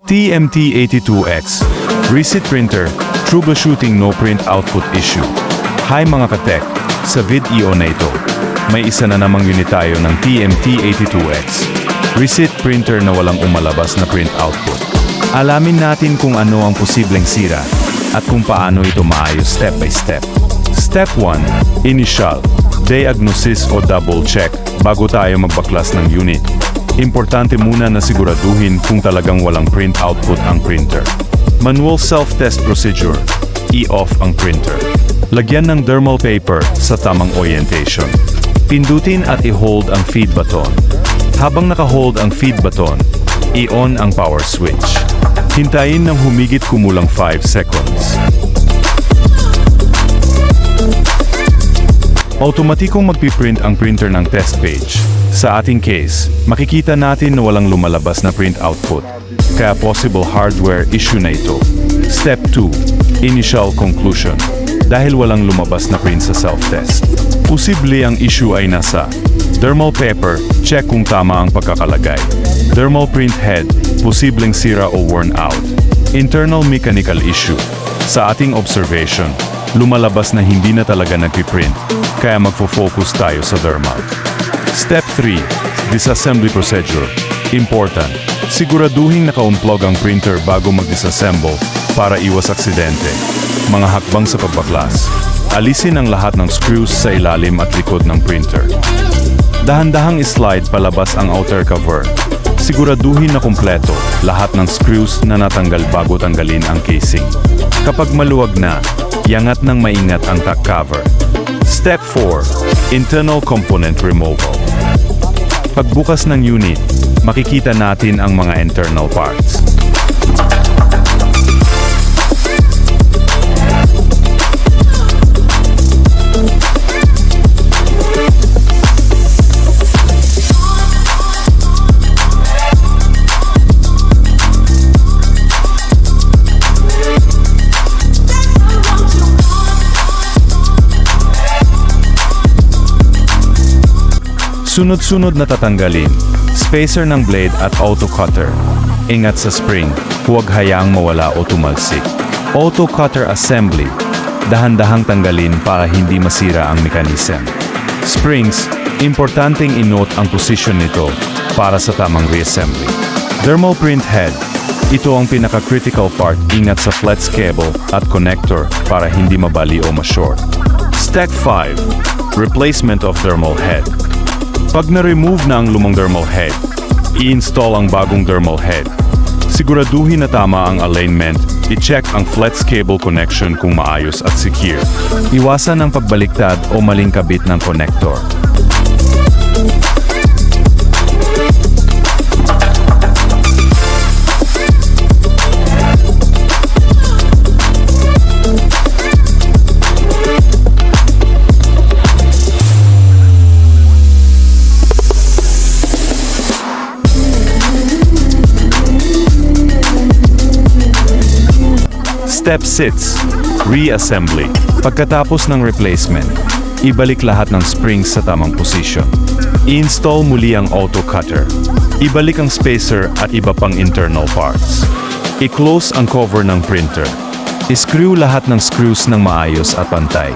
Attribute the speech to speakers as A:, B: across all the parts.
A: Tm-T82X, Reset Printer, Troubleshooting No Print Output Issue. Hi mga katek, sa video na ito, may isa na namang unit tayo ng Tm-T82X, Reset Printer na walang umalabas na print output. Alamin natin kung ano ang posibleng sira at kung paano ito maayos step by step. Step 1. Initial Diagnosis o double check bago tayo magbaklas ng unit. Importante muna na siguraduhin kung talagang walang print output ang printer. Manual self-test procedure. I-off ang printer. Lagyan ng thermal paper sa tamang orientation. Pindutin at i-hold ang feed button. Habang naka-hold ang feed button, i-on ang power switch. Hintayin ng humigit kumulang 5 seconds. Automatikong magpiprint ang printer ng test page. Sa ating case, makikita natin na walang lumalabas na print output, kaya possible hardware issue na ito. Step 2. Initial conclusion. Dahil walang lumabas na print sa self-test, posible ang issue ay nasa thermal paper, check kung tama ang pagkakalagay. Thermal print head, posibleng sira o worn out. Internal mechanical issue. Sa ating observation, lumalabas na hindi na talaga nagpiprint, kaya magfo-focus tayo sa thermal. Step 3. Disassembly procedure. Important. Siguraduhin naka-unplug ang printer bago mag-disassemble para iwas aksidente. Mga hakbang sa pagbaklas. Alisin ang lahat ng screws sa ilalim at likod ng printer. Dahan-dahang slide palabas ang outer cover. Siguraduhin na kumpleto lahat ng screws na natanggal bago tanggalin ang casing. Kapag maluwag na, iangat ng maingat ang top cover. Step 4. Internal component removal. Pagbukas ng unit, makikita natin ang mga internal parts. Sunod-sunod na tatanggalin, spacer ng blade at auto cutter. Ingat sa spring, huwag hayaang mawala o tumalsik. Auto cutter assembly, dahan-dahang tanggalin para hindi masira ang mechanism. Springs, importanteng i-note ang position nito para sa tamang reassembly. Thermal print head, ito ang pinaka-critical part, ingat sa flex cable at connector para hindi mabali o ma-short. Step 5. Replacement of thermal head. Pag na-remove na ang lumang thermal head, i-install ang bagong thermal head. Siguraduhin na tama ang alignment, i-check ang flex cable connection kung maayos at secure. Iwasan ang pagbaliktad o maling kabit ng connector. Step 6. Reassembly. Pagkatapos ng replacement, ibalik lahat ng springs sa tamang position. I-install muli ang auto cutter. Ibalik ang spacer at iba pang internal parts. I-close ang cover ng printer. I-screw lahat ng screws ng maayos at pantay.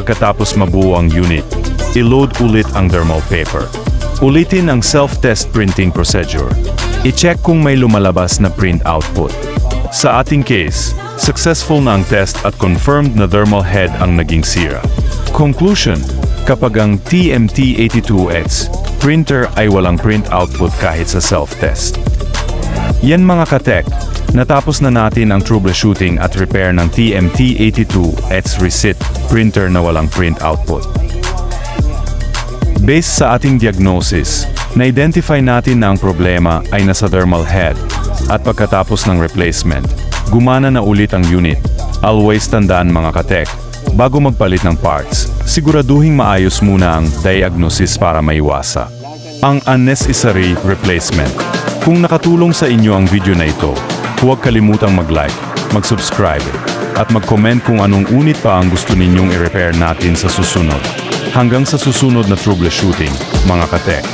A: Pagkatapos mabuo ang unit, i-load ulit ang thermal paper. Ulitin ang self-test printing procedure. I-check kung may lumalabas na print output. Sa ating case, successful na ang test at confirmed na thermal head ang naging sira. Conclusion: kapag ang Tm-T82X printer ay walang print output kahit sa self-test. Yan mga katek, natapos na natin ang troubleshooting at repair ng Tm-T82X receipt printer na walang print output. Based sa ating diagnosis, na-identify natin na ang problema ay nasa thermal head at pagkatapos ng replacement, gumana na ulit ang unit. Always tandaan mga katek, bago magpalit ng parts, siguraduhing maayos muna ang diagnosis para maiwasa ang unnecessary replacement. Kung nakatulong sa inyo ang video na ito, huwag kalimutang mag-like, mag-subscribe, at mag-comment kung anong unit pa ang gusto ninyong i-repair natin sa susunod. Hanggang sa susunod na troubleshooting, mga katek.